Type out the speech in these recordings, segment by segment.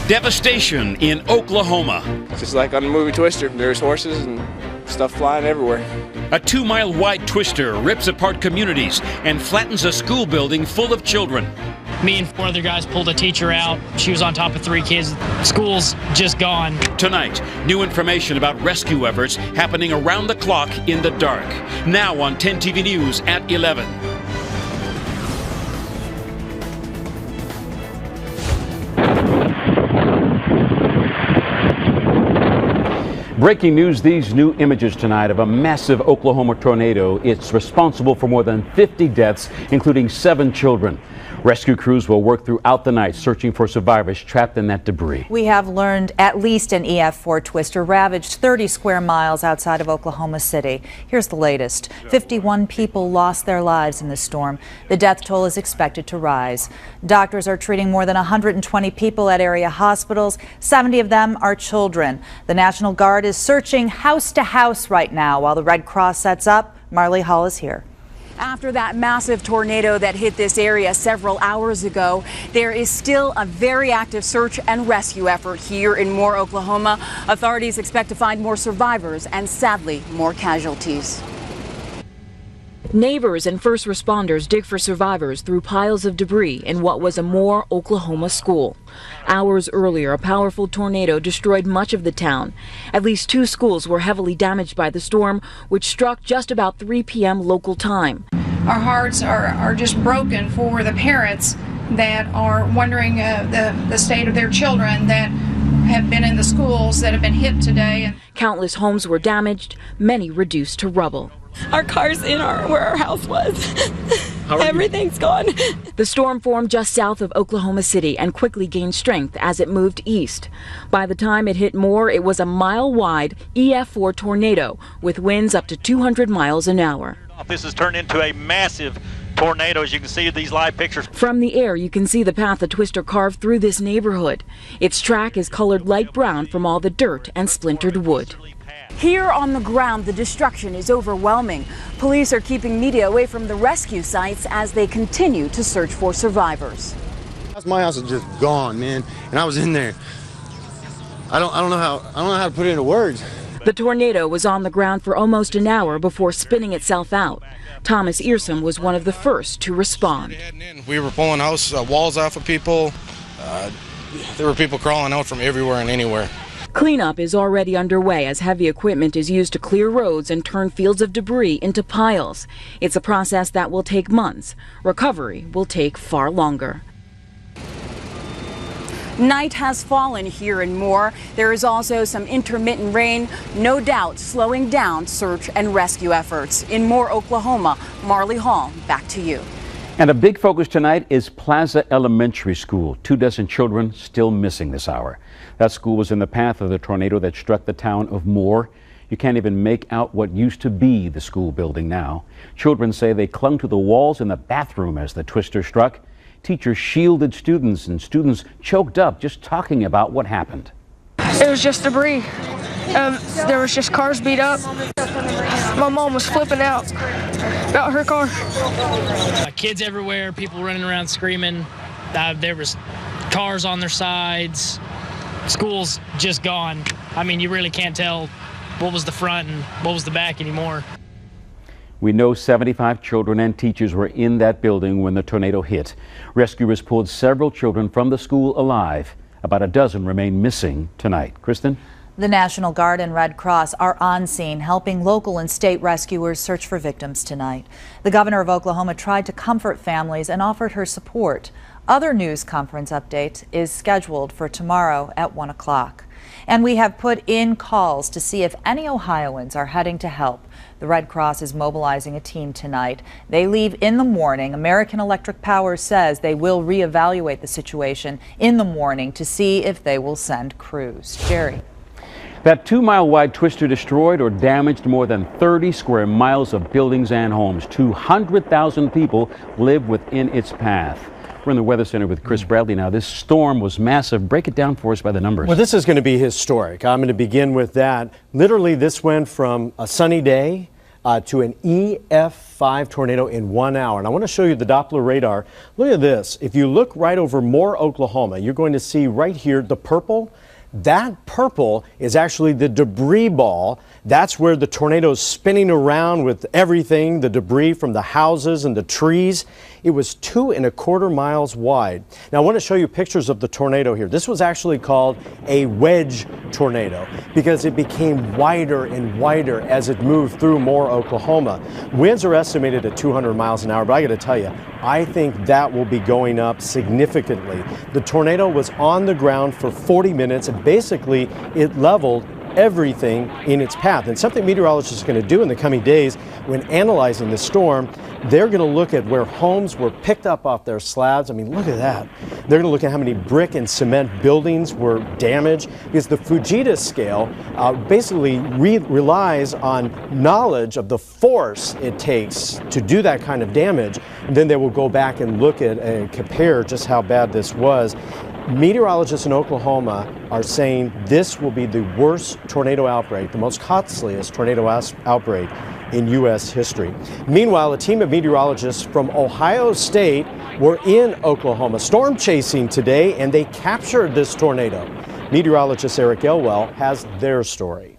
Devastation in Oklahoma. Just like on the movie Twister, there's horses and stuff flying everywhere. A 2-mile-wide twister rips apart communities and flattens a school building full of children. Me and 4 other guys pulled a teacher out. She was on top of 3 kids. School's just gone. Tonight, new information about rescue efforts happening around the clock in the dark. Now on 10 TV News at 11. Breaking news, these new images tonight of a massive Oklahoma tornado. It's responsible for more than 50 deaths, including 7 children. Rescue crews will work throughout the night searching for survivors trapped in that debris. We have learned at least an EF4 twister ravaged 30 square miles outside of Oklahoma City. Here's the latest. 51 people lost their lives in the storm. The death toll is expected to rise. Doctors are treating more than 120 people at area hospitals. 70 of them are children. The National Guard is searching house to house right now while the Red Cross sets up. Marley Hall is here. After that massive tornado that hit this area several hours ago, there is still a very active search and rescue effort here in Moore, Oklahoma. Authorities expect to find more survivors and, sadly, more casualties. Neighbors and first responders dig for survivors through piles of debris in what was a Moore, Oklahoma school. Hours earlier, a powerful tornado destroyed much of the town. At least 2 schools were heavily damaged by the storm, which struck just about 3 p.m. local time. Our hearts are just broken for the parents that are wondering the state of their children that have been in the schools that have been hit today. Countless homes were damaged, many reduced to rubble. Our car's in where our house was. Everything's gone. The storm formed just south of Oklahoma City and quickly gained strength as it moved east. By the time it hit Moore, it was a mile-wide EF4 tornado with winds up to 200 miles an hour. This has turned into a massive tornado, as you can see in these live pictures. From the air, you can see the path the twister carved through this neighborhood. Its track is colored light brown from all the dirt and splintered wood. Here on the ground, the destruction is overwhelming. Police are keeping media away from the rescue sites as they continue to search for survivors. My house is just gone, man, and I was in there. I don't know how to put it into words. The tornado was on the ground for almost an hour before spinning itself out. Thomas Earsom was one of the first to respond. We were pulling house walls off of people. There were people crawling out from everywhere and anywhere. Cleanup is already underway as heavy equipment is used to clear roads and turn fields of debris into piles. It's a process that will take months. Recovery will take far longer. Night has fallen here in Moore. There is also some intermittent rain, no doubt slowing down search and rescue efforts. In Moore, Oklahoma, Marley Hall, back to you. And a big focus tonight is Plaza Elementary School. 24 children still missing this hour. That school was in the path of the tornado that struck the town of Moore. You can't even make out what used to be the school building now. Children say they clung to the walls in the bathroom as the twister struck. Teachers shielded students, and students choked up just talking about what happened. It was just debris. There was just cars beat up. My mom was flipping out about her car. Kids everywhere, people running around screaming. There was cars on their sides. School's just gone. I mean, you really can't tell what was the front and what was the back anymore. We know 75 children and teachers were in that building when the tornado hit. Rescuers pulled several children from the school alive. About a dozen remain missing tonight. Kristen? The National Guard and Red Cross are on scene helping local and state rescuers search for victims tonight. The governor of Oklahoma tried to comfort families and offered her support. Other news conference update is scheduled for tomorrow at 1 o'clock. And we have put in calls to see if any Ohioans are heading to help. The Red Cross is mobilizing a team tonight. They leave in the morning. American Electric Power says they will reevaluate the situation in the morning to see if they will send crews. Jerry. That 2-mile-wide twister destroyed or damaged more than 30 square miles of buildings and homes. 200,000 people live within its path. We're in the Weather Center with Chris Bradley now. This storm was massive. Break it down for us by the numbers. Well, this is going to be historic. I'm going to begin with that. Literally, this went from a sunny day to an EF5 tornado in 1 hour. And I want to show you the Doppler radar. Look at this. If you look right over Moore, Oklahoma, you're going to see right here the purple. That purple is actually the debris ball. That's where the tornado is spinning around with everything, the debris from the houses and the trees. It was 2¼ miles wide. Now I want to show you pictures of the tornado here. This was actually called a wedge tornado because it became wider and wider as it moved through Moore, Oklahoma. Winds are estimated at 200 miles an hour, but I got to tell you, I think that will be going up significantly. The tornado was on the ground for 40 minutes and basically it leveled everything in its path. And something meteorologists are going to do in the coming days when analyzing the storm, they're going to look at where homes were picked up off their slabs. I mean, look at that. They're going to look at how many brick and cement buildings were damaged, because the Fujita scale basically relies on knowledge of the force it takes to do that kind of damage. And then they will go back and look at and compare just how bad this was. Meteorologists in Oklahoma are saying this will be the worst tornado outbreak, the most costliest tornado outbreak in U.S. history. Meanwhile, a team of meteorologists from Ohio State were in Oklahoma storm chasing today, and they captured this tornado. Meteorologist Eric Elwell has their story.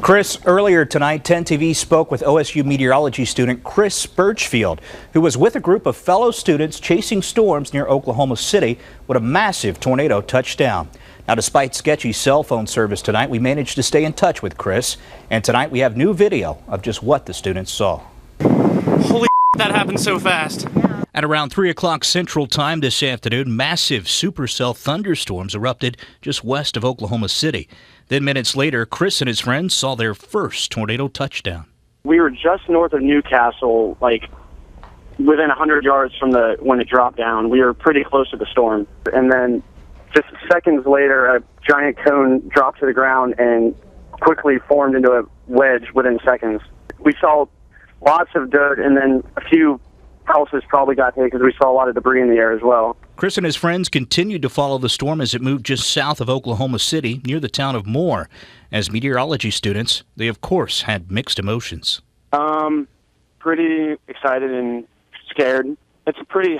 Chris, earlier tonight, 10 TV spoke with OSU meteorology student Chris Birchfield, who was with a group of fellow students chasing storms near Oklahoma City when a massive tornado touched down. Now, despite sketchy cell phone service tonight, we managed to stay in touch with Chris, and tonight we have new video of just what the students saw. Holy that happened so fast. At around 3 o'clock Central Time this afternoon, massive supercell thunderstorms erupted just west of Oklahoma City. Then minutes later, Chris and his friends saw their first tornado touchdown. We were just north of Newcastle, like within 100 yards from when it dropped down. We were pretty close to the storm. And then just seconds later, a giant cone dropped to the ground and quickly formed into a wedge within seconds. We saw lots of dirt, and then a few houses probably got hit because we saw a lot of debris in the air as well. Chris and his friends continued to follow the storm as it moved just south of Oklahoma City near the town of Moore. As meteorology students, they of course had mixed emotions. Pretty excited and scared. It's a pretty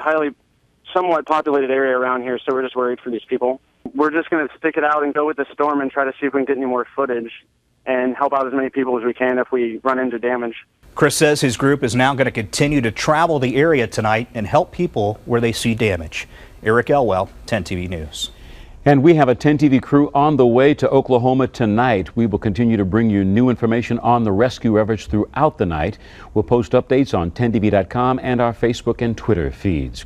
somewhat populated area around here, so we're just worried for these people. We're just going to stick it out and go with the storm and try to see if we can get any more footage and help out as many people as we can if we run into damage. Chris says his group is now going to continue to travel the area tonight and help people where they see damage. Eric Elwell, 10 TV News. And we have a 10 TV crew on the way to Oklahoma tonight. We will continue to bring you new information on the rescue efforts throughout the night. We'll post updates on 10tv.com and our Facebook and Twitter feeds.